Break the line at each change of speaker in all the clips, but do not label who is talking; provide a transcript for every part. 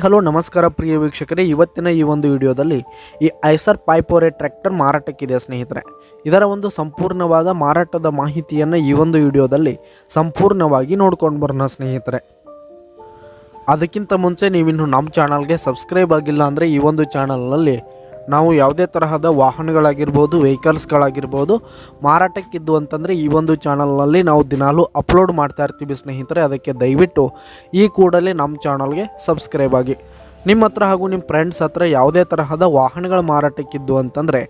Hello ನಮಸ್ಕಾರ ಪ್ರಿಯ ವೀಕ್ಷಕರೇ, ಇವತ್ತಿನ ಈ ಒಂದು ವಿಡಿಯೋದಲ್ಲಿ ಈ ಐಸರ್ 548 ಟ್ರ್ಯಾಕ್ಟರ್ ಮಾರಾಟಕ್ಕಿದೆ ಸ್ನೇಹಿತರೆ. ಇದರ ಒಂದು ಸಂಪೂರ್ಣವಾದ ಮಾರಾಟದ ಮಾಹಿತಿಯನ್ನು ಈ ಒಂದು ವಿಡಿಯೋದಲ್ಲಿ ಸಂಪೂರ್ಣವಾಗಿ ನೋಡ್ಕೊಂಡು ಬರೋಣ ಸ್ನೇಹಿತರೆ. ಅದಕ್ಕಿಂತ ಮುಂಚೆ ನೀವಿನ್ನು ನಮ್ಮ ಚಾನಲ್ಗೆ ಸಬ್ಸ್ಕ್ರೈಬ್ ಆಗಿಲ್ಲ ಅಂದರೆ ಈ ಒಂದು ಚಾನಲ್ನಲ್ಲಿ ನಾವು ಯಾವುದೇ ತರಹದ ವಾಹನಗಳಾಗಿರ್ಬೋದು, ವೆಹಿಕಲ್ಸ್ಗಳಾಗಿರ್ಬೋದು ಮಾರಾಟಕ್ಕಿದ್ದು ಅಂತಂದರೆ ಈ ಒಂದು ಚಾನಲ್ನಲ್ಲಿ ನಾವು ದಿನಾಲೂ ಅಪ್ಲೋಡ್ ಮಾಡ್ತಾ ಇರ್ತೀವಿ ಸ್ನೇಹಿತರೆ. ಅದಕ್ಕೆ ದಯವಿಟ್ಟು ಈ ಕೂಡಲೇ ನಮ್ಮ ಚಾನಲ್ಗೆ ಸಬ್ಸ್ಕ್ರೈಬ್ ಆಗಿ. ನಿಮ್ಮ ಹತ್ರ ಹಾಗೂ ನಿಮ್ಮ ಫ್ರೆಂಡ್ಸ್ ಹತ್ರ ಯಾವುದೇ ತರಹದ ವಾಹನಗಳ ಮಾರಾಟಕ್ಕಿದ್ದು ಅಂತಂದರೆ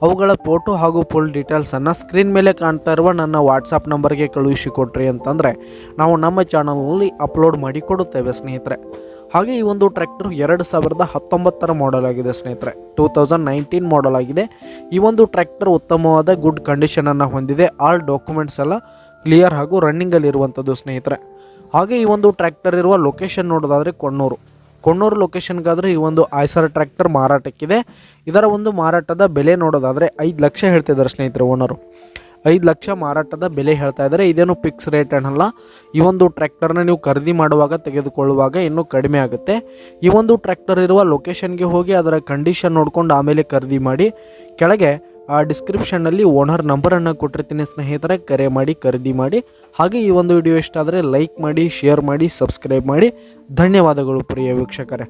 ಅವುಗಳ ಫೋಟೋ ಹಾಗೂ ಫುಲ್ ಡೀಟೇಲ್ಸನ್ನು ಸ್ಕ್ರೀನ್ ಮೇಲೆ ಕಾಣ್ತಾ ಇರುವ ನನ್ನ ವಾಟ್ಸಪ್ ನಂಬರ್ಗೆ ಕಳುಹಿಸಿಕೊಟ್ರಿ ಅಂತಂದರೆ ನಾವು ನಮ್ಮ ಚಾನಲ್ನಲ್ಲಿ ಅಪ್ಲೋಡ್ ಮಾಡಿ ಕೊಡುತ್ತೇವೆ ಸ್ನೇಹಿತರೆ. ಹಾಗೆ ಈ ಒಂದು ಟ್ರ್ಯಾಕ್ಟರ್ 2019 ಮಾಡೆಲ್ ಆಗಿದೆ ಸ್ನೇಹಿತರೆ. 2019 ಮಾಡೆಲ್ ಆಗಿದೆ. ಈ ಒಂದು ಟ್ರ್ಯಾಕ್ಟರ್ ಉತ್ತಮವಾದ ಗುಡ್ ಕಂಡೀಷನನ್ನು ಹೊಂದಿದೆ. ಆಲ್ ಡಾಕ್ಯುಮೆಂಟ್ಸ್ ಎಲ್ಲ ಕ್ಲಿಯರ್ ಹಾಗೂ ರನ್ನಿಂಗಲ್ಲಿ ಇರುವಂಥದ್ದು ಸ್ನೇಹಿತರೆ. ಹಾಗೆ ಈ ಒಂದು ಟ್ರ್ಯಾಕ್ಟರ್ ಇರುವ ಲೊಕೇಶನ್ ನೋಡೋದಾದರೆ ಕೊಣ್ಣೂರು ಲೊಕೇಶನ್ಗಾದರೆ ಈ ಒಂದು ಐಸರ್ ಟ್ರ್ಯಾಕ್ಟರ್ ಮಾರಾಟಕ್ಕಿದೆ. ಇದರ ಒಂದು ಮಾರಾಟದ ಬೆಲೆ ನೋಡೋದಾದರೆ 5 ಲಕ್ಷ ಹೇಳ್ತಿದ್ದಾರೆ ಸ್ನೇಹಿತರೆ. ಓನರು 5 ಲಕ್ಷ ಮಾರಾಟದ ಬೆಲೆ ಹೇಳ್ತಾ ಇದ್ದಾರೆ. ಇದೇನು ಫಿಕ್ಸ್ ರೇಟ್ ಅನ್ನಲ್ಲ. ಈ ಒಂದು ಟ್ರ್ಯಾಕ್ಟರ್ನ ನೀವು ಖರೀದಿ ಮಾಡುವಾಗ, ತೆಗೆದುಕೊಳ್ಳುವಾಗ ಇನ್ನೂ ಕಡಿಮೆ ಆಗುತ್ತೆ. ಈ ಒಂದು ಟ್ರ್ಯಾಕ್ಟರ್ ಇರುವ ಲೊಕೇಶನ್ಗೆ ಹೋಗಿ ಅದರ ಕಂಡೀಷನ್ ನೋಡ್ಕೊಂಡು ಆಮೇಲೆ ಖರೀದಿ ಮಾಡಿ. ಕೆಳಗೆ ಡಿಸ್ಕ್ರಿಪ್ಷನ್ನಲ್ಲಿ ಓನರ್ ನಂಬರನ್ನು ಕೊಟ್ಟಿರ್ತೀನಿ ಸ್ನೇಹಿತರೆ, ಕರೆ ಮಾಡಿ ಖರೀದಿ ಮಾಡಿ. ಹಾಗೆ ಈ ಒಂದು ವಿಡಿಯೋ ಇಷ್ಟ ಆದರೆ ಲೈಕ್ ಮಾಡಿ, ಶೇರ್ ಮಾಡಿ, ಸಬ್ಸ್ಕ್ರೈಬ್ ಮಾಡಿ. ಧನ್ಯವಾದಗಳು ಪ್ರಿಯ ವೀಕ್ಷಕರೇ.